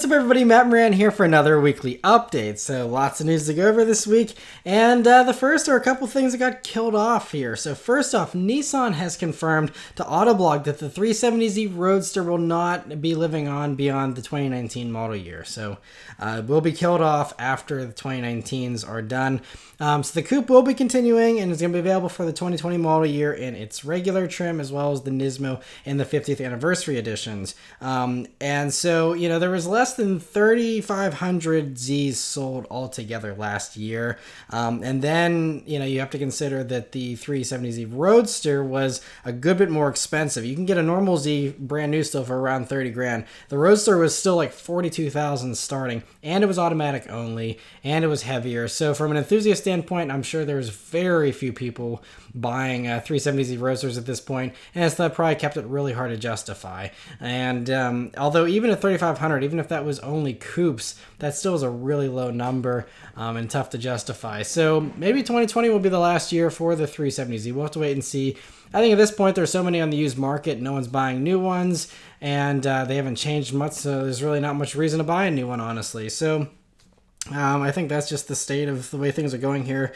What's up, everybody? Matt Maran here for another weekly update. So lots of news to go over this week, and the first are a couple things that got killed off here. So first off, Nissan has confirmed to Autoblog that the 370Z Roadster will not be living on beyond the 2019 model year. So it will be killed off after the 2019s are done. So the coupe will be continuing, and it's going to be available for the 2020 model year in its regular trim, as well as the Nismo in the 50th anniversary editions. And so, you know, there was less than 3,500 Zs sold altogether last year. And then, you know, you have to consider that the 370Z Roadster was a good bit more expensive. You can get a normal Z brand new still for around 30 grand. The Roadster was still like 42,000 starting, and it was automatic only, and it was heavier. So from an enthusiast standpoint, I'm sure there's very few people buying 370Z Roadsters at this point, and it's probably kept it really hard to justify. And although even at 3,500, even if that was only coupes, that still is a really low number and tough to justify. So maybe 2020 will be the last year for the 370Z. We'll have to wait and see. I think at this point there's so many on the used market, no one's buying new ones, and they haven't changed much, so there's really not much reason to buy a new one, honestly. So I think that's just the state of the way things are going here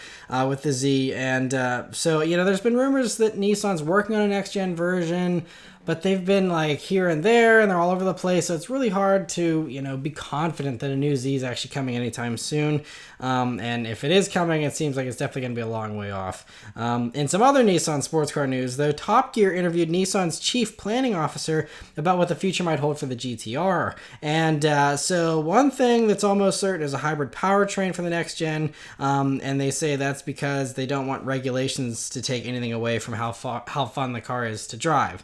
with the Z. And so, you know, there's been rumors that Nissan's working on a next-gen version, but they've been like here and there, and they're all over the place. So it's really hard to, you know, be confident that a new Z is actually coming anytime soon. And if it is coming, it seems like it's definitely going to be a long way off. In some other Nissan sports car news, though, Top Gear interviewed Nissan's chief planning officer about what the future might hold for the GTR. And so one thing that's almost certain is a hybrid powertrain for the next gen. And they say that's because they don't want regulations to take anything away from how fun the car is to drive.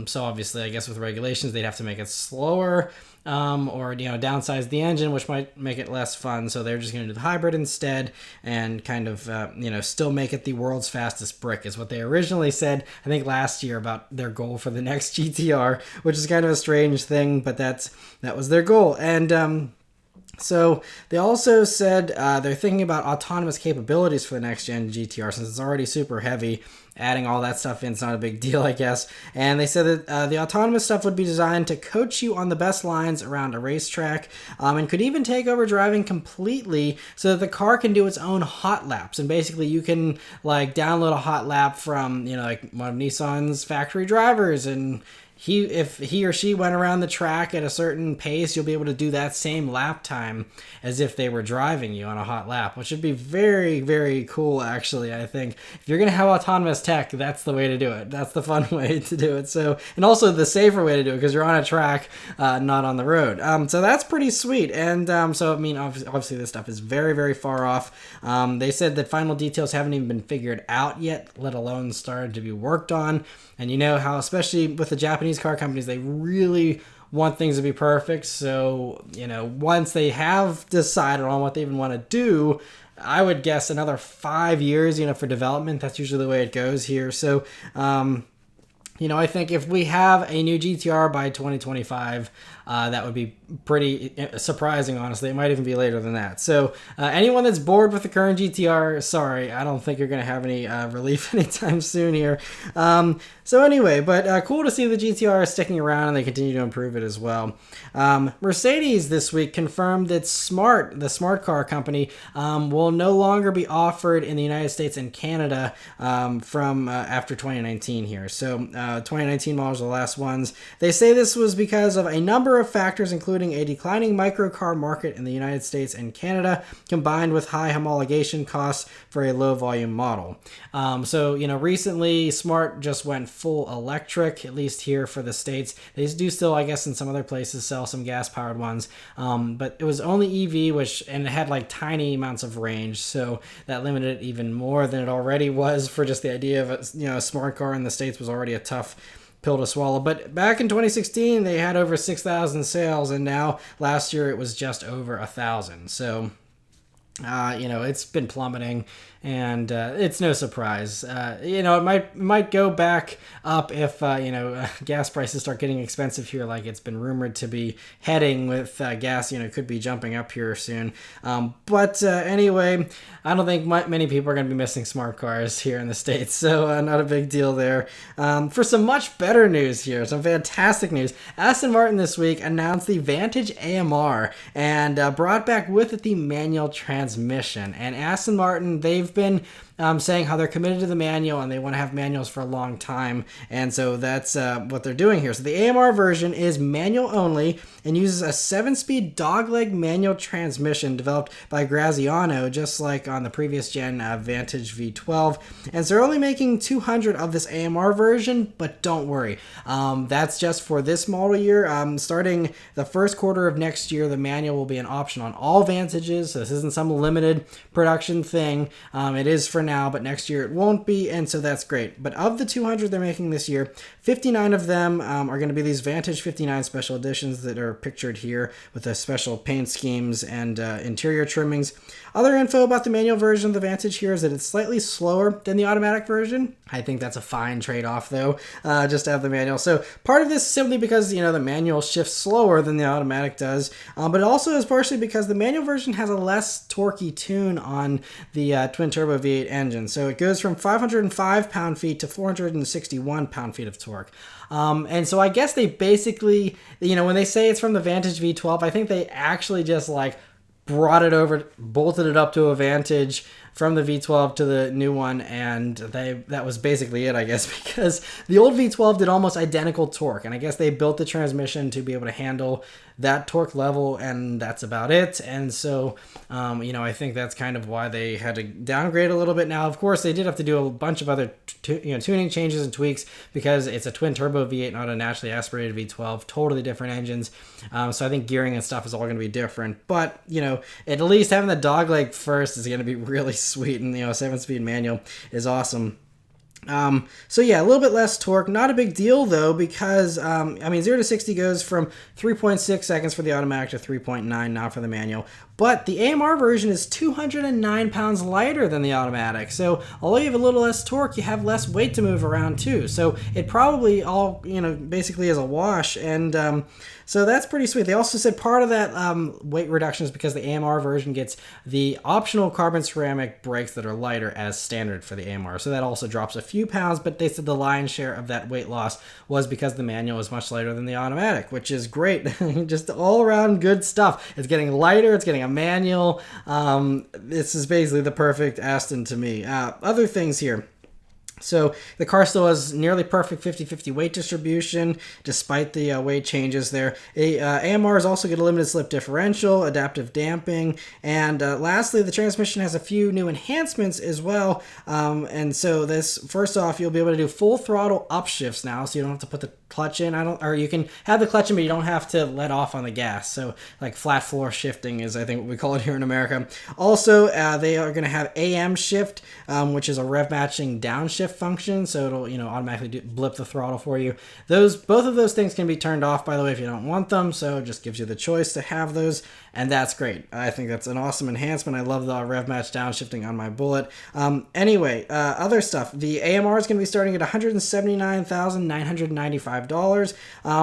So obviously, I guess with regulations, they'd have to make it slower, or, you know, downsize the engine, which might make it less fun. So they're just going to do the hybrid instead, and kind of, you know, still make it the world's fastest brick is what they originally said, I think last year, about their goal for the next GTR, which is kind of a strange thing, but that was their goal. And so they also said they're thinking about autonomous capabilities for the next gen GTR, since it's already super heavy. Adding all that stuff in is not a big deal, I guess. And they said that the autonomous stuff would be designed to coach you on the best lines around a racetrack, and could even take over driving completely, so that the car can do its own hot laps. And basically you can like download a hot lap from, you know, like one of Nissan's factory drivers, and if he or she went around the track at a certain pace, you'll be able to do that same lap time as if they were driving you on a hot lap, which would be very, very cool, actually. I think if you're going to have autonomous tech, that's the way to do it. That's the fun way to do it. So, and also the safer way to do it, because you're on a track, not on the road. So that's pretty sweet. And so, I mean, obviously this stuff is very, very far off. They said that final details haven't even been figured out yet, let alone started to be worked on. And you know how, especially with the Japanese car companies, they really want things to be perfect. So, you know, once they have decided on what they even want to do, I would guess another 5 years, you know, for development. That's usually the way it goes here. So, you know, I think if we have a new GTR by 2025, that would be pretty surprising, honestly. It might even be later than that. So anyone that's bored with the current GTR, sorry, I don't think you're going to have any relief anytime soon here. So anyway, but cool to see the GTR sticking around, and they continue to improve it as well. Mercedes this week confirmed that the smart car company, will no longer be offered in the United States and Canada from after 2019 here. So 2019 models are the last ones. They say this was because of a number of factors, including a declining microcar market in the United States and Canada, combined with high homologation costs for a low volume model. So, you know, recently Smart just went full electric, at least here for the States. They do still, I guess, in some other places sell some gas powered ones. But it was only EV, and it had like tiny amounts of range. So that limited it even more than it already was, for just the idea of a smart car in the States was already a tough pill to swallow. But back in 2016, they had over 6,000 sales, and now last year it was just over 1,000. So It's been plummeting, and it's no surprise. It might go back up if gas prices start getting expensive here, like it's been rumored to be heading with gas. Could be jumping up here soon. But anyway, I don't think many people are going to be missing smart cars here in the States, so not a big deal there. For some much better news here, some fantastic news. Aston Martin this week announced the Vantage AMR and brought back with it the manual transmission. And Aston Martin, they've been saying how they're committed to the manual and they want to have manuals for a long time. And so that's what they're doing here. So the AMR version is manual only and uses a 7-speed dogleg manual transmission developed by Graziano, just like on the previous gen Vantage V12. And so they're only making 200 of this AMR version, but don't worry. That's just for this model year. Starting the first quarter of next year, the manual will be an option on all Vantages. So this isn't some limited production thing. It is for now, but next year it won't be, and so that's great. But of the 200 they're making this year, 59 of them are going to be these Vantage 59 special editions that are pictured here with the special paint schemes and interior trimmings. Other info about the manual version of the Vantage here is that it's slightly slower than the automatic version. I think that's a fine trade-off, though, just to have the manual. So part of this is simply because, the manual shifts slower than the automatic does, but it also is partially because the manual version has a less torquey tune on the twin-turbo V8 engine. So it goes from 505 pound-feet to 461 pound-feet of torque. And so I guess they basically, when they say it's from the Vantage V12, I think they actually just brought it over, bolted it up to a Vantage from the V12 to the new one, and that was basically it, I guess, because the old V12 did almost identical torque, and I guess they built the transmission to be able to handle that torque level, and that's about it. And so, I think that's kind of why they had to downgrade a little bit. Now, of course, they did have to do a bunch of other tuning changes and tweaks because it's a twin turbo V8, not a naturally aspirated V12, totally different engines. So I think gearing and stuff is all going to be different. But, at least having the dogleg first is going to be really sweet, and 7-speed manual is awesome. So yeah, a little bit less torque, not a big deal though, because 0 to 60 goes from 3.6 seconds for the automatic to 3.9 now for the manual. But the AMR version is 209 pounds lighter than the automatic. So although you have a little less torque, you have less weight to move around too. So it probably all, basically is a wash. And so that's pretty sweet. They also said part of that weight reduction is because the AMR version gets the optional carbon ceramic brakes that are lighter as standard for the AMR. So that also drops a few pounds, but they said the lion's share of that weight loss was because the manual is much lighter than the automatic, which is great. Just all around good stuff. It's getting lighter. It's getting a manual. This is basically the perfect Aston to me. Other things here. So the car still has nearly perfect 50-50 weight distribution, despite the weight changes there. AMR is also got a limited slip differential, adaptive damping, and lastly, the transmission has a few new enhancements as well. And so this, first off, you'll be able to do full throttle upshifts now, so you don't have to put the clutch in. Or you can have the clutch in, but you don't have to let off on the gas. So like flat floor shifting is, I think, what we call it here in America. Also, they are going to have AM shift, which is a rev matching downshift function, so it'll automatically blip the throttle for you. Both of those things can be turned off, by the way, if you don't want them, so it just gives you the choice to have those, and that's great. I think that's an awesome enhancement. I love the rev match downshifting on my Bullet. Anyway, other stuff. The AMR is going to be starting at $179,995,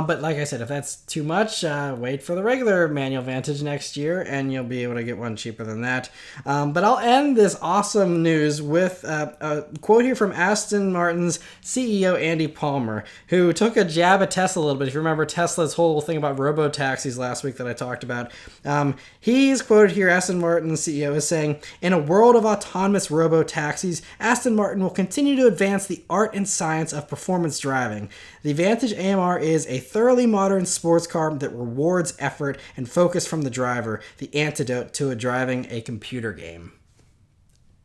but like I said, if that's too much, wait for the regular manual Vantage next year, and you'll be able to get one cheaper than that. But I'll end this awesome news with a quote here from Aston Martin's CEO, Andy Palmer, who took a jab at Tesla a little bit. If you remember Tesla's whole thing about robo-taxis last week that I talked about, he's quoted here, Aston Martin's CEO is saying, "In a world of autonomous robo-taxis, Aston Martin will continue to advance the art and science of performance driving. The Vantage AMR is a thoroughly modern sports car that rewards effort and focus from the driver, the antidote to driving a computer game."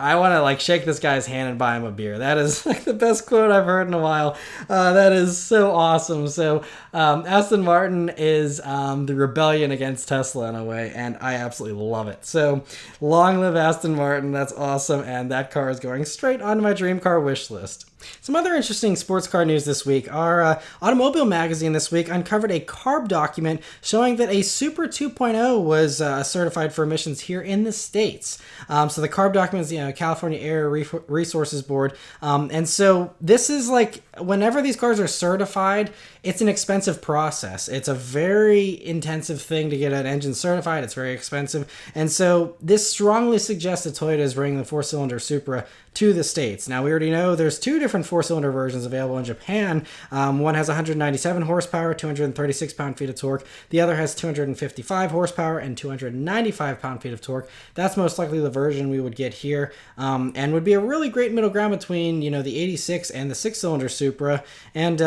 I want to shake this guy's hand and buy him a beer. That is the best quote I've heard in a while. That is so awesome. So Aston Martin is the rebellion against Tesla in a way, and I absolutely love it. So long live Aston Martin. That's awesome, and that car is going straight onto my dream car wish list. Some other interesting sports car news this week. Our Automobile magazine this week uncovered a CARB document showing that a Supra 2.0 was certified for emissions here in the States. So the CARB document is, California Air Resources Board. And so this is like, whenever these cars are certified, it's an expensive process. It's a very intensive thing to get an engine certified. It's very expensive. And so this strongly suggests that Toyota is bringing the four-cylinder Supra to the States. Now, we already know there's two different four-cylinder versions available in Japan. One has 197 horsepower, 236 pound-feet of torque. The other has 255 horsepower and 295 pound-feet of torque. That's most likely the version we would get here, and would be a really great middle ground between, the 86 and the six-cylinder Supra. And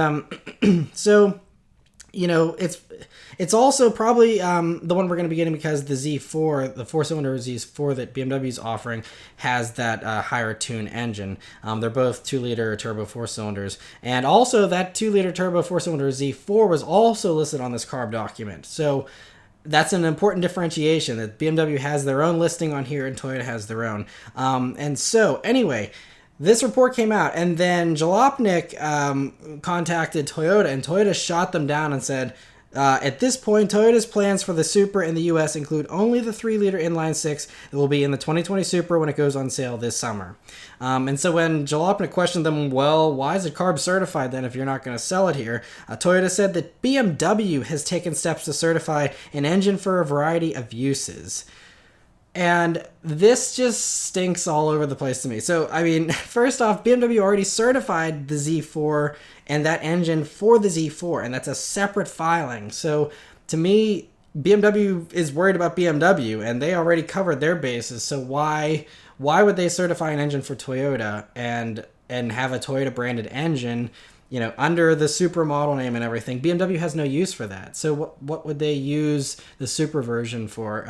so, it's also probably the one we're going to be getting because the Z4, the four-cylinder Z4 that BMW is offering, has that higher tune engine. They're both 2-liter turbo four-cylinders. And also that 2-liter turbo four-cylinder Z4 was also listed on this CARB document. So that's an important differentiation, that BMW has their own listing on here and Toyota has their own. And so, anyway, this report came out, and then Jalopnik contacted Toyota, and Toyota shot them down and said, at this point, Toyota's plans for the Supra in the U.S. include only the 3-liter inline-six that will be in the 2020 Supra when it goes on sale this summer. And so when Jalopnik questioned them, well, why is it CARB certified then if you're not going to sell it here? Toyota said that BMW has taken steps to certify an engine for a variety of uses. And this just stinks all over the place to me. So, first off, BMW already certified the Z4 and that engine for the Z4, and that's a separate filing. So, to me, BMW is worried about BMW, and they already covered their bases. So why would they certify an engine for Toyota and have a Toyota-branded engine, under the Supra model name and everything? BMW has no use for that. So what would they use the Supra version for?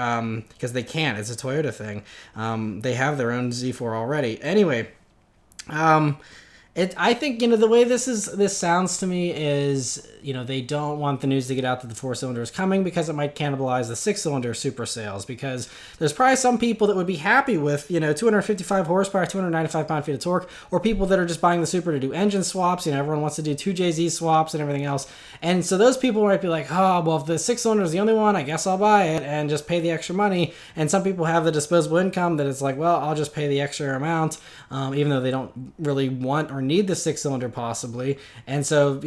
Because they can't. It's a Toyota thing. They have their own Z4 already. Anyway, I think, the way this sounds to me is, they don't want the news to get out that the four-cylinder is coming because it might cannibalize the six-cylinder Supra sales, because there's probably some people that would be happy with, 255 horsepower, 295 pound-feet of torque, or people that are just buying the Supra to do engine swaps. Everyone wants to do 2JZ swaps and everything else. And so those people might be like, oh, well, if the six-cylinder is the only one, I guess I'll buy it and just pay the extra money. And some people have the disposable income that it's like, well, I'll just pay the extra amount, even though they don't really want or need the six-cylinder possibly. And so,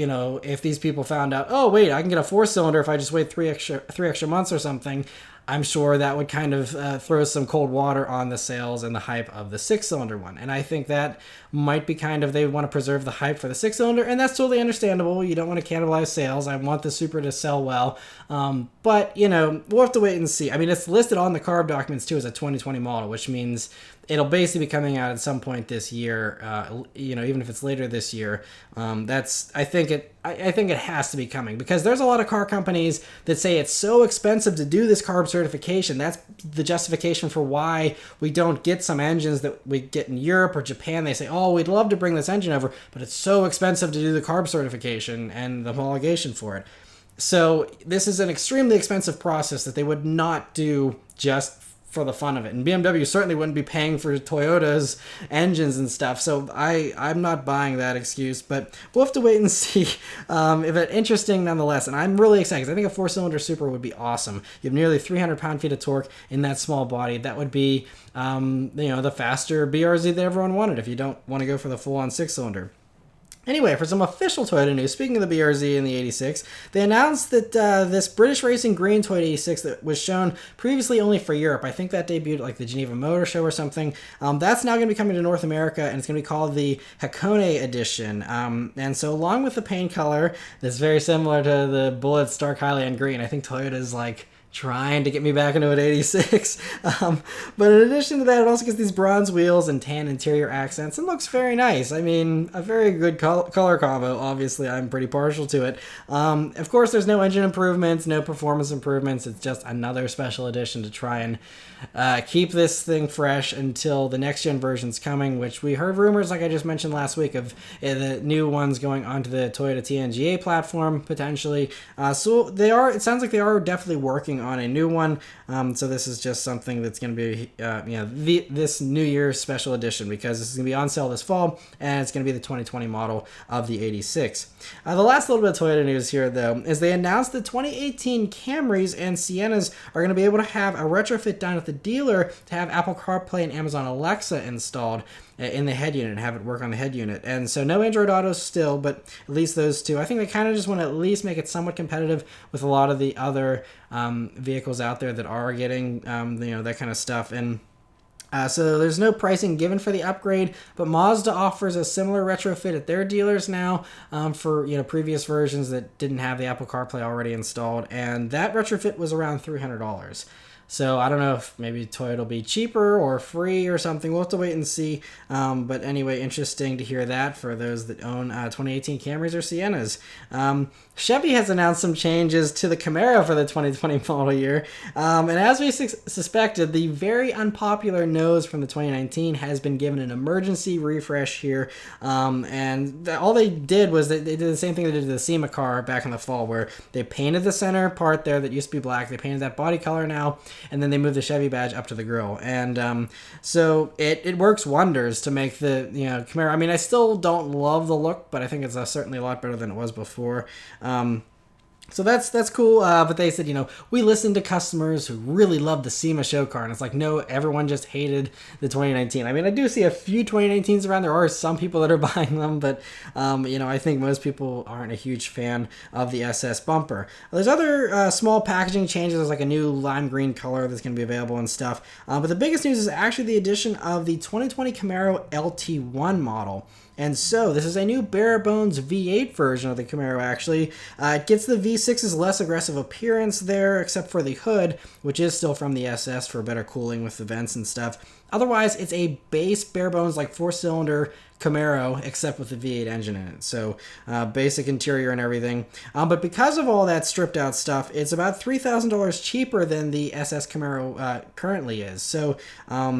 if these people found out, oh wait, I can get a four-cylinder if I just wait three extra months or something, I'm sure that would kind of throw some cold water on the sales and the hype of the six-cylinder one. And I think that might be they want to preserve the hype for the six-cylinder, and that's totally understandable. You don't want to cannibalize sales. I want the Supra to sell well. But, we'll have to wait and see. it's listed on the CARB documents, too, as a 2020 model, which means it'll basically be coming out at some point this year, even if it's later this year. I think it has to be coming, because there's a lot of car companies that say it's so expensive to do this CARB certification. That's the justification for why we don't get some engines that we get in Europe or Japan. They say, oh, we'd love to bring this engine over, but it's so expensive to do the CARB certification and the homologation for it. So this is an extremely expensive process that they would not do just for the fun of it. And BMW certainly wouldn't be paying for Toyota's engines and stuff. So I'm not buying that excuse, but we'll have to wait and see if it's interesting nonetheless. And I'm really excited because I think a four-cylinder Supra would be awesome. You have nearly 300 pound-feet of torque in that small body. That would be, the faster BRZ that everyone wanted if you don't want to go for the full-on six-cylinder. Anyway, for some official Toyota news, speaking of the BRZ and the 86, they announced that this British Racing Green Toyota 86 that was shown previously only for Europe, I think that debuted at the Geneva Motor Show or something, that's now going to be coming to North America, and it's going to be called the Hakone Edition. And so along with the paint color that's very similar to the Bullett's Dark Highland Green, I think Toyota's trying to get me back into an 86. But in addition to that, it also gets these bronze wheels and tan interior accents and looks very nice. A very good color combo. Obviously, I'm pretty partial to it. Of course, there's no engine improvements, no performance improvements. It's just another special edition to try and keep this thing fresh until the next gen version's coming, which we heard rumors, like I just mentioned last week, of the new ones going onto the Toyota TNGA platform, potentially. So it sounds like they are definitely working on a new one. So this is just something that's going to be, this New Year's special edition, because this is going to be on sale this fall, and it's going to be the 2020 model of the 86. The last little bit of Toyota news here, though, is they announced the 2018 Camrys and Siennas are going to be able to have a retrofit done at the dealer to have Apple CarPlay and Amazon Alexa installed in the head unit and have it work on the head unit. And so no Android Auto still, but at least those two. I think they kind of just want to at least make it somewhat competitive with a lot of the other vehicles out there that are getting that kind of stuff. And so there's no pricing given for the upgrade, but Mazda offers a similar retrofit at their dealers now for previous versions that didn't have the Apple CarPlay already installed, and that retrofit was around $300. So I don't know if maybe Toyota will be cheaper or free or something. We'll have to wait and see. But anyway, interesting to hear that for those that own 2018 Camrys or Siennas. Chevy has announced some changes to the Camaro for the 2020 model year. And as we suspected, the very unpopular nose from the 2019 has been given an emergency refresh here. And all they did was they did the same thing they did to the SEMA car back in the fall, where they painted the center part there that used to be black. They painted that body color now, and then they moved the Chevy badge up to the grille. And so it works wonders to make the Camaro. I mean, I still don't love the look, but I think it's certainly a lot better than it was before. So that's cool, but they said, we listened to customers who really loved the SEMA show car, and it's like, no, everyone just hated the 2019. I mean, I do see a few 2019s around. There are some people that are buying them, but, I think most people aren't a huge fan of the SS bumper. There's other small packaging changes. There's like a new lime green color that's going to be available and stuff, but the biggest news is actually the addition of the 2020 Camaro LT1 model. And so this is a new bare bones V8 version of the Camaro, actually. It gets the V6's less aggressive appearance there, except for the hood, which is still from the SS for better cooling with the vents and stuff. Otherwise, it's a base bare bones, like 4-cylinder Camaro, except with the V8 engine in it. So basic interior and everything. But because of all that stripped out stuff, it's about $3,000 cheaper than the SS Camaro currently is. So, a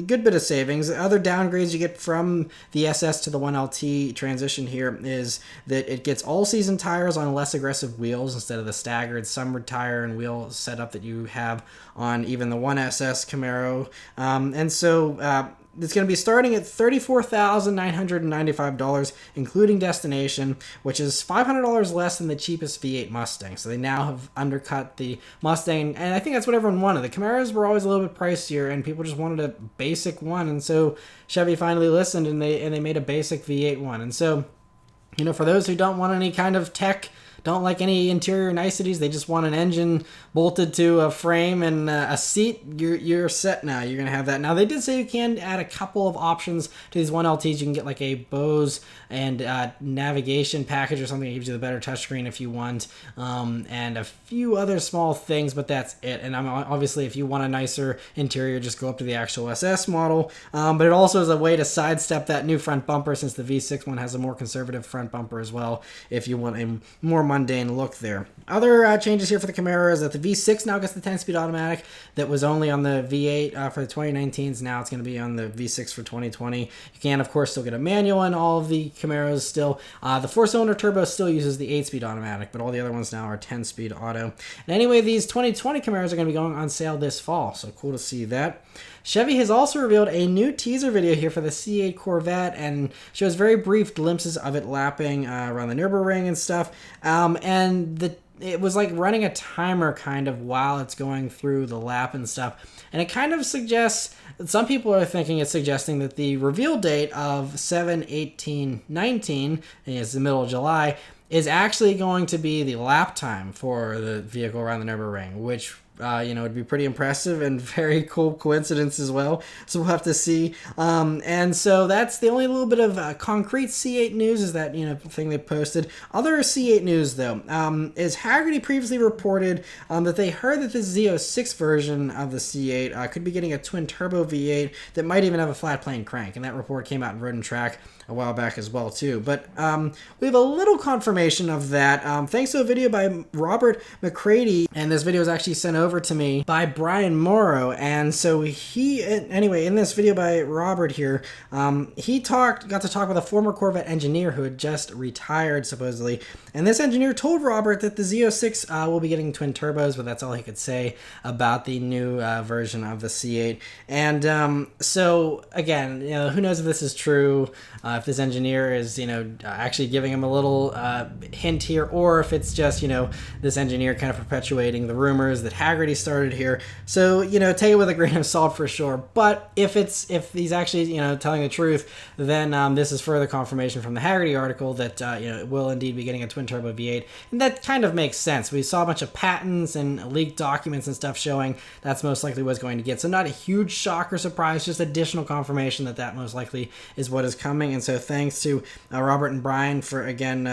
good bit of savings. Other downgrades you get from the SS to the 1LT transition here is that it gets all-season tires on less aggressive wheels instead of the staggered summer tire and wheel setup that you have on even the 1SS Camaro. It's going to be starting at $34,995, including destination, which is $500 less than the cheapest V8 Mustang. So they now have undercut the Mustang, and I think that's what everyone wanted. The Camaros were always a little bit pricier, and people just wanted a basic one, and so Chevy finally listened, and they made a basic V8 one. And so, for those who don't want any kind of tech, don't like any interior niceties, they just want an engine bolted to a frame and a seat, you're set now. You're going to have that. Now, they did say you can add a couple of options to these 1LTs. You can get like a Bose and navigation package or something that gives you the better touchscreen if you want, and a few other small things, but that's it. And obviously, if you want a nicer interior, just go up to the actual SS model. But it also is a way to sidestep that new front bumper, since the V6 one has a more conservative front bumper as well, if you want a more mundane look there. Other changes here for the Camaro is that the V6 now gets the 10-speed automatic that was only on the V8 for the 2019s. Now it's going to be on the V6 for 2020. You can, of course, still get a manual in all of the Camaros still. The 4-cylinder turbo still uses the 8-speed automatic, but all the other ones now are 10-speed auto. And anyway, these 2020 Camaros are going to be going on sale this fall, so cool to see that. Chevy has also revealed a new teaser video here for the C8 Corvette and shows very brief glimpses of it lapping around the Nürburgring and stuff. It was like running a timer kind of while it's going through the lap and stuff. And it kind of suggests, some people are thinking it's suggesting that the reveal date of 7/18/19, it's the middle of July, is actually going to be the lap time for the vehicle around the Nürburgring, which would be pretty impressive and very cool coincidence as well. So we'll have to see. And so that's the only little bit of concrete C8 news, is that, thing they posted. Other C8 news, though, is Haggerty previously reported that they heard that the Z06 version of the C8 could be getting a twin-turbo V8 that might even have a flat plane crank. And that report came out in Road and Track a while back as well too. But we have a little confirmation of that thanks to a video by Robert McCready, and this video was actually sent over to me by Brian Morrow. And so anyway, in this video by Robert here, he got to talk with a former Corvette engineer who had just retired supposedly, and this engineer told Robert that the Z06 will be getting twin turbos, but that's all he could say about the new version of the C8. And so again, who knows if this is true, if this engineer is actually giving him a little hint here, or if it's just this engineer kind of perpetuating the rumors that Haggerty started here. So take it with a grain of salt for sure. But if he's actually telling the truth, then this is further confirmation from the Haggerty article that it will indeed be getting a twin turbo V8, and that kind of makes sense. We saw a bunch of patents and leaked documents and stuff showing that's most likely what's going to get. So not a huge shock or surprise, just additional confirmation that most likely is what is coming. And so thanks to Robert and Brian for again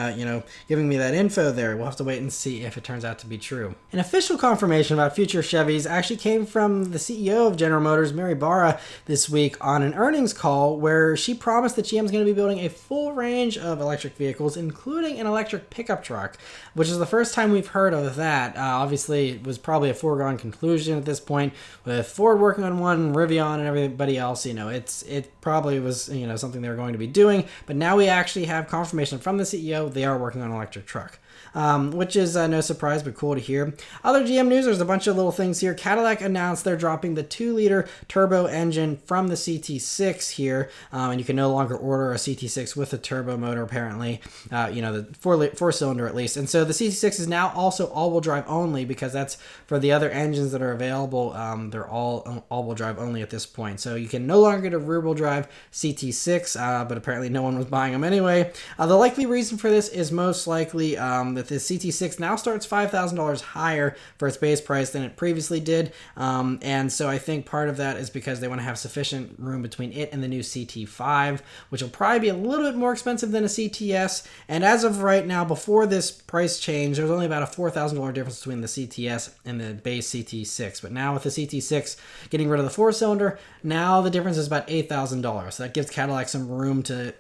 giving me that info there. We'll have to wait and see if it turns out to be true. An official confirmation about future Chevys actually came from the CEO of General Motors, Mary Barra, this week on an earnings call where she promised that GM is going to be building a full range of electric vehicles, including an electric pickup truck, which is the first time we've heard of that. Obviously, it was probably a foregone conclusion at this point with Ford working on one, Rivian, and everybody else. It probably was something they were going to be doing, but now we actually have confirmation from the CEO they are working on an electric truck. Which is no surprise, but cool to hear. Other GM news, there's a bunch of little things here. Cadillac announced they're dropping the 2-liter turbo engine from the CT6 here, and you can no longer order a CT6 with a turbo motor, apparently, the four-cylinder at least. And so the CT6 is now also all-wheel drive only, because that's for the other engines that are available. They're all all-wheel drive only at this point. So you can no longer get a rear-wheel drive CT6, but apparently no one was buying them anyway. The likely reason for this is most likely that the CT6 now starts $5,000 higher for its base price than it previously did. And so I think part of that is because they want to have sufficient room between it and the new CT5, which will probably be a little bit more expensive than a CTS. And as of right now, before this price change, there's only about a $4,000 difference between the CTS and the base CT6. But now with the CT6 getting rid of the 4-cylinder, now the difference is about $8,000. So that gives Cadillac some room to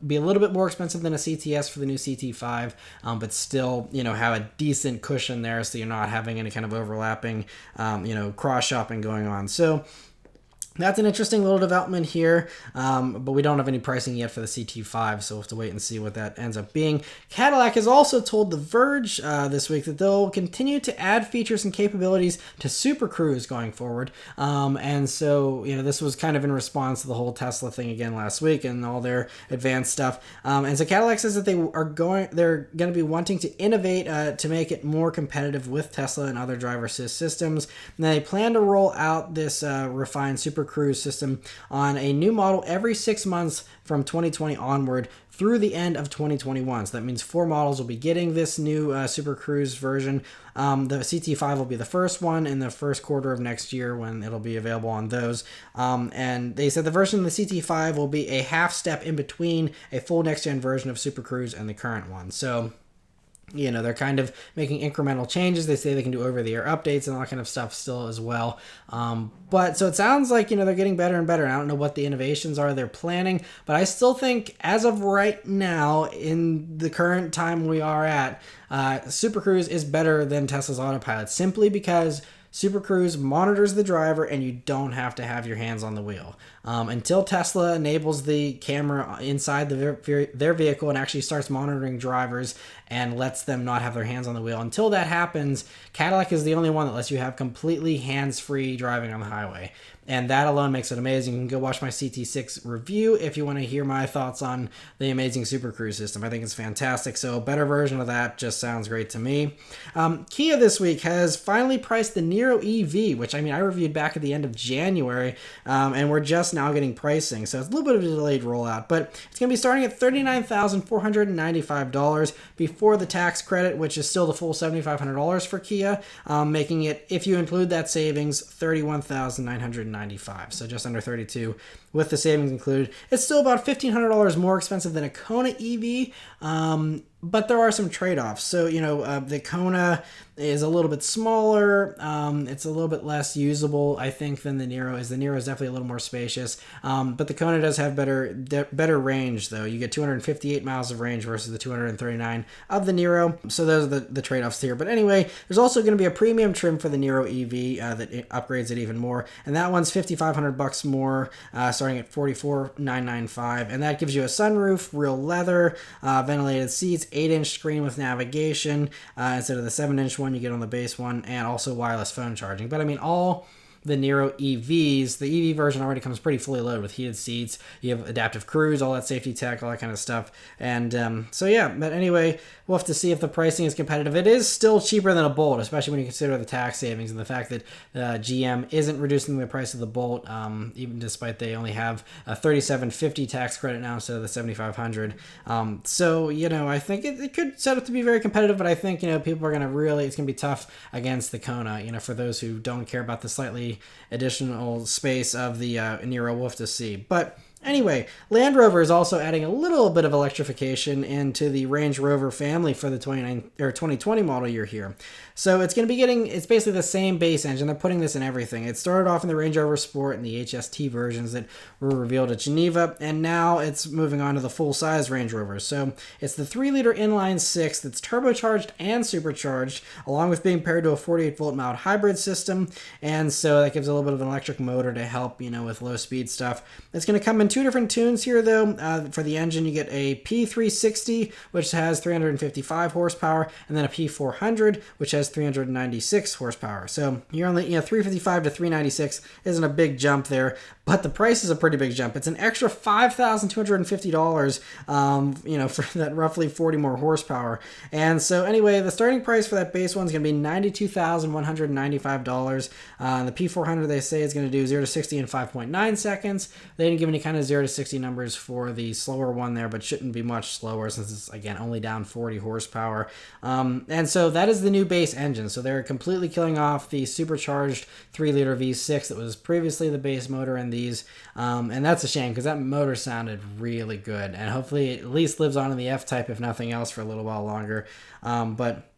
be a little bit more expensive than a CTS for the new CT5, but still have a decent cushion there, so you're not having any kind of overlapping cross shopping going on. So that's an interesting little development here, but we don't have any pricing yet for the CT5, so we'll have to wait and see what that ends up being. Cadillac has also told The Verge this week that they'll continue to add features and capabilities to Super Cruise going forward, and so this was kind of in response to the whole Tesla thing again last week and all their advanced stuff. And so Cadillac says that they're going to be wanting to innovate to make it more competitive with Tesla and other driver assist systems. And they plan to roll out this refined Super Cruise system on a new model every 6 months from 2020 onward through the end of 2021. So that means 4 models will be getting this new Super Cruise version. The CT5 will be the first one in the first quarter of next year when it'll be available on those. And they said the version of the CT5 will be a half step in between a full next-gen version of Super Cruise and the current one. So they're kind of making incremental changes. They say they can do over-the-air updates and all that kind of stuff still as well. But so it sounds like, they're getting better and better. And I don't know what the innovations are they're planning, but I still think as of right now, in the current time we are at, Super Cruise is better than Tesla's Autopilot, simply because Super Cruise monitors the driver and you don't have to have your hands on the wheel. Until Tesla enables the camera inside their vehicle and actually starts monitoring drivers and lets them not have their hands on the wheel, until that happens, Cadillac is the only one that lets you have completely hands-free driving on the highway. And that alone makes it amazing. You can go watch my CT6 review if you want to hear my thoughts on the amazing Super Cruise system. I think it's fantastic. So a better version of that just sounds great to me. Kia this week has finally priced the Niro EV, which I reviewed back at the end of January, and we're just now getting pricing. So it's a little bit of a delayed rollout, but it's going to be starting at $39,495 before the tax credit, which is still the full $7,500 for Kia, making it, if you include that savings, $31,995. So just under 32 with the savings included. It's still about $1,500 more expensive than a Kona EV, but there are some trade-offs. So, the Kona is a little bit smaller. It's a little bit less usable, I think, than the Niro is. The Niro is definitely a little more spacious. But the Kona does have better range, though. You get 258 miles of range versus the 239 of the Niro. So those are the trade-offs here. But anyway, there's also going to be a premium trim for the Niro EV that upgrades it even more. And that one's $5,500 more, starting at $44,995. And that gives you a sunroof, real leather, ventilated seats, 8-inch screen with navigation instead of the 7-inch one you get on the base one, and also wireless phone charging. But I mean, all the Niro EVs, the EV version already comes pretty fully loaded with heated seats. You have adaptive cruise, all that safety tech, all that kind of stuff. And so yeah, but anyway, we'll have to see if the pricing is competitive. It is still cheaper than a Bolt, especially when you consider the tax savings and the fact that GM isn't reducing the price of the Bolt, even despite they only have a $3,750 tax credit now instead of the $7,500. So, I think it could set up to be very competitive, but I think, people are going to it's going to be tough against the Kona, for those who don't care about the slightly additional space of the Niro. We'll have to see. But anyway, Land Rover is also adding a little bit of electrification into the Range Rover family for the 2020 model year here. So it's going to be it's basically the same base engine. They're putting this in everything. It started off in the Range Rover Sport and the HST versions that were revealed at Geneva, and now it's moving on to the full-size Range Rover. So it's the 3-liter inline 6 that's turbocharged and supercharged, along with being paired to a 48-volt mild hybrid system, and so that gives a little bit of an electric motor to help, with low-speed stuff. It's going to come in 2 different tunes here, though. For the engine, you get a P360, which has 355 horsepower, and then a P400, which has 396 horsepower. So you're only 355 to 396 isn't a big jump there, but the price is a pretty big jump. It's an extra $5,250, for that roughly 40 more horsepower. And so anyway, the starting price for that base one's going to be $92,195. The P400, they say, is going to do 0 to 60 in 5.9 seconds. They didn't give any kind of 0 to 60 numbers for the slower one there, but shouldn't be much slower since it's, again, only down 40 horsepower. And so that is the new base engine. So they're completely killing off the supercharged 3-liter V6 that was previously the base motor in these. And that's a shame because that motor sounded really good. And hopefully it at least lives on in the F-Type, if nothing else, for a little while longer. But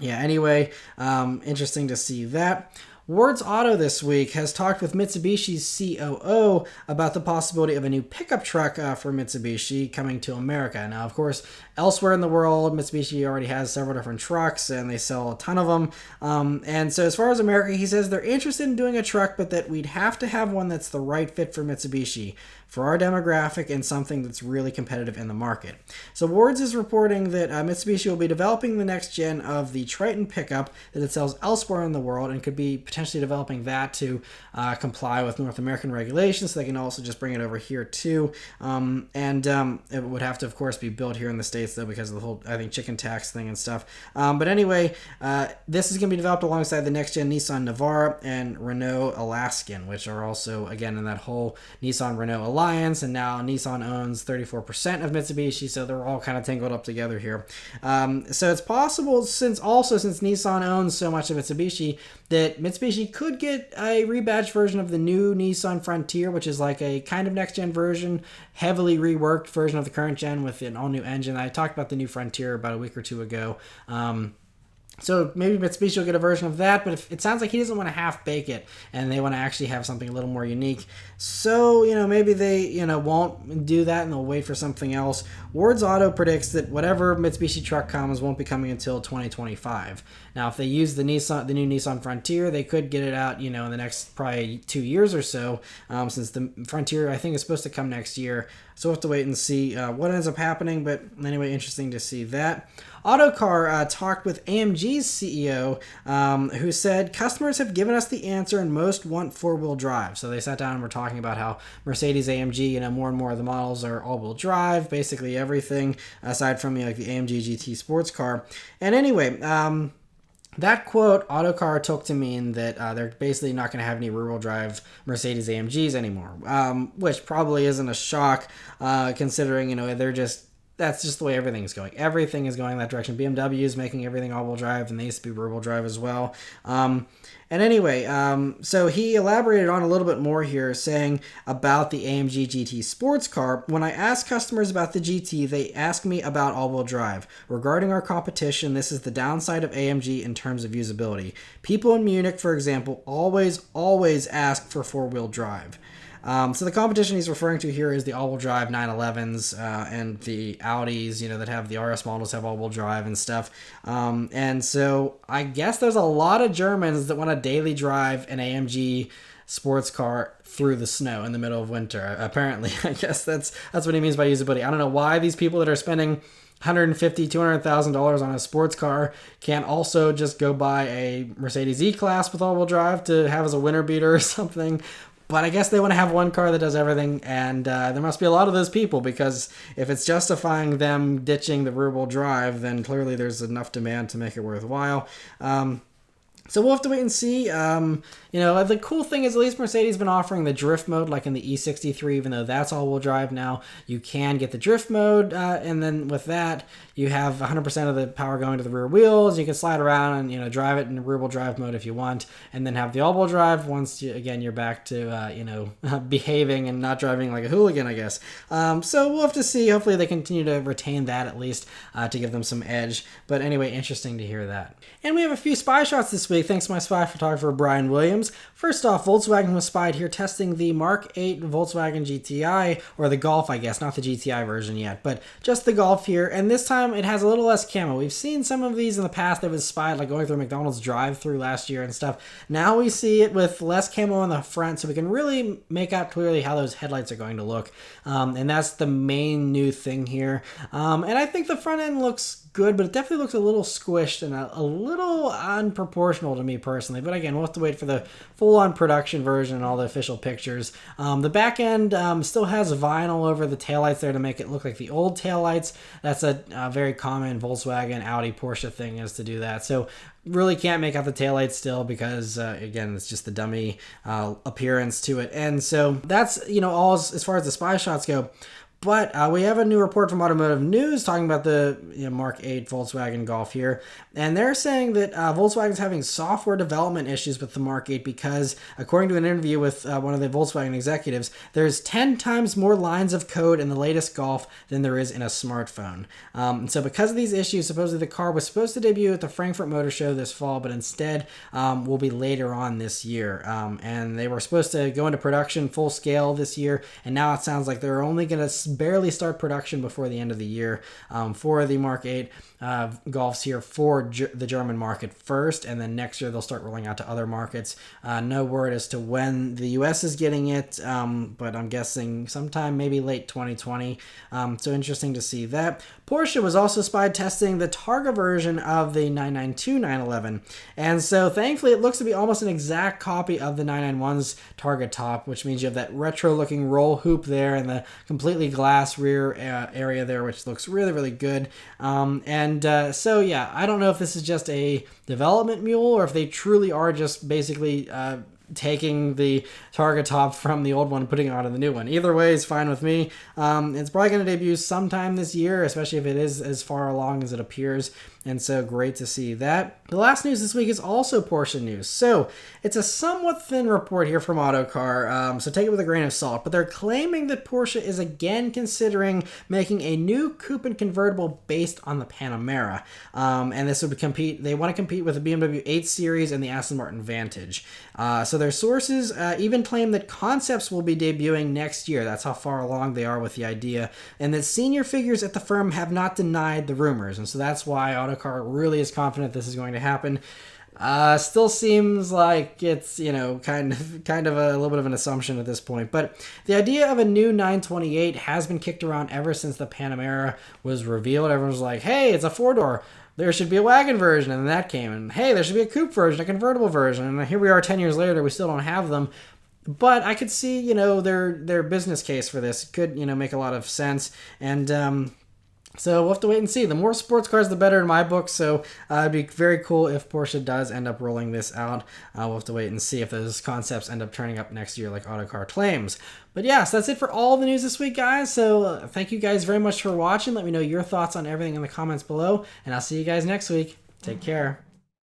yeah, anyway, interesting to see that. Wards Auto this week has talked with Mitsubishi's COO about the possibility of a new pickup truck for Mitsubishi coming to America. Now, of course, elsewhere in the world, Mitsubishi already has several different trucks and they sell a ton of them. And so as far as America, he says they're interested in doing a truck, but that we'd have to have one that's the right fit for Mitsubishi, for our demographic, and something that's really competitive in the market. So Wards is reporting that Mitsubishi will be developing the next gen of the Triton pickup that it sells elsewhere in the world, and could be potentially developing that to comply with North American regulations, so they can also just bring it over here too. It would have to, of course, be built here in the States, though, because of the whole, I think, chicken tax thing and stuff. But anyway, this is going to be developed alongside the next gen Nissan Navara and Renault Alaskan, which are also, again, in that whole Nissan-Renault alliance, and now Nissan owns 34% of Mitsubishi, so they're all kind of tangled up together here. So it's possible, since Nissan owns so much of Mitsubishi, that Mitsubishi could get a rebadged version of the new Nissan Frontier, which is like a kind of next-gen version, heavily reworked version of the current gen with an all-new engine. I talked about the new Frontier about a week or two ago. So maybe Mitsubishi will get a version of that, but it sounds like he doesn't want to half-bake it, and they want to actually have something a little more unique. So, maybe they, won't do that, and they'll wait for something else. Wards Auto predicts that whatever Mitsubishi truck comes won't be coming until 2025. Now, if they use the new Nissan Frontier, they could get it out, in the next probably 2 years or so, since the Frontier, I think, is supposed to come next year. So we'll have to wait and see what ends up happening, but anyway, interesting to see that. Autocar talked with AMG's CEO, who said, customers have given us the answer and most want four-wheel drive. So they sat down and were talking about how Mercedes-AMG, more and more of the models are all-wheel drive, basically everything, aside from like the AMG GT sports car. And anyway, that quote, Autocar took to mean that they're basically not going to have any rear-wheel drive Mercedes-AMGs anymore, which probably isn't a shock, considering, they're just that's just the way everything's going. Everything is going that direction. BMW is making everything all-wheel drive, and they used to be rear-wheel drive as well. And anyway, so he elaborated on a little bit more here, saying about the AMG GT sports car. When I ask customers about the GT, they ask me about all-wheel drive. Regarding our competition, this is the downside of AMG in terms of usability. People in Munich, for example, always ask for four-wheel drive. So the competition he's referring to here is the all-wheel drive 911s and the Audis, that have the RS models have all-wheel drive and stuff. And so I guess there's a lot of Germans that want to daily drive an AMG sports car through the snow in the middle of winter. Apparently, I guess that's what he means by usability. I don't know why these people that are spending $150,000, $200,000 on a sports car can't also just go buy a Mercedes E-Class with all-wheel drive to have as a winter beater or something. But I guess they want to have one car that does everything, and there must be a lot of those people, because if it's justifying them ditching the rear-wheel drive, then clearly there's enough demand to make it worthwhile. So we'll have to wait and see. The cool thing is at least Mercedes has been offering the drift mode, like in the E63, even though that's all-wheel drive now. You can get the drift mode, and then with that, you have 100% of the power going to the rear wheels. You can slide around and drive it in rear-wheel drive mode if you want, and then have the all-wheel drive once you're back to behaving and not driving like a hooligan, I guess. So we'll have to see. Hopefully they continue to retain that at least to give them some edge. But anyway, interesting to hear that. And we have a few spy shots this week, thanks to my spy photographer Brian Williams. First off, Volkswagen was spied here testing the Mk8 Volkswagen GTI, or the Golf, I guess, not the GTI version yet, but just the Golf here. And this time it has a little less camo. We've seen some of these in the past that was spied, like going through McDonald's drive-thru last year and stuff. Now we see it with less camo on the front, so we can really make out clearly how those headlights are going to look. And that's the main new thing here. And I think the front end looks good, but it definitely looks a little squished and a little unproportional to me personally. But again, we'll have to wait for the full-on production version and all the official pictures. The back end still has vinyl over the taillights there to make it look like the old taillights. That's a very common Volkswagen, Audi, Porsche thing, is to do that. So really can't make out the taillights still because, again, it's just the dummy appearance to it. And so that's, all as far as the spy shots go. But we have a new report from Automotive News talking about the Mk8 Volkswagen Golf here. And they're saying that Volkswagen's having software development issues with the Mk8 because, according to an interview with one of the Volkswagen executives, there's 10 times more lines of code in the latest Golf than there is in a smartphone. So because of these issues, supposedly the car was supposed to debut at the Frankfurt Motor Show this fall, but instead will be later on this year. And they were supposed to go into production full scale this year, and now it sounds like they're only going to barely start production before the end of the year for the Mk8 Golfs here for the German market first, and then next year they'll start rolling out to other markets. No word as to when the US is getting it, but I'm guessing sometime maybe late 2020. So interesting to see that. Porsche was also spied testing the Targa version of the 992 911, and so thankfully it looks to be almost an exact copy of the 991's Targa top, which means you have that retro looking roll hoop there and the completely glass rear area there, which looks really, really good. So yeah, I don't know if this is just a development mule or if they truly are just basically taking the Targa top from the old one and putting it onto the new one. Either way is fine with me. It's probably going to debut sometime this year, especially if it is as far along as it appears. And so great to see that. The last news this week is also Porsche news. So it's a somewhat thin report here from Autocar, so take it with a grain of salt. But they're claiming that Porsche is again considering making a new coupe and convertible based on the Panamera. And this would compete. They want to compete with the BMW 8 Series and the Aston Martin Vantage. So their sources even claim that concepts will be debuting next year. That's how far along they are with the idea. And that senior figures at the firm have not denied the rumors. And so that's why Autocar really is confident this is going to happen. Still seems like it's, kind of a little bit of an assumption at this point. But the idea of a new 928 has been kicked around ever since the Panamera was revealed. Everyone was like, hey, it's a four-door. There should be a wagon version, and then that came. And hey, there should be a coupe version, a convertible version. And here we are 10 years later, we still don't have them. But I could see, their business case for this. It could, make a lot of sense. And So we'll have to wait and see. The more sports cars, the better in my book. So it'd be very cool if Porsche does end up rolling this out. We'll have to wait and see if those concepts end up turning up next year like Autocar claims. But yeah, so that's it for all the news this week, guys. So thank you guys very much for watching. Let me know your thoughts on everything in the comments below. And I'll see you guys next week. Take care.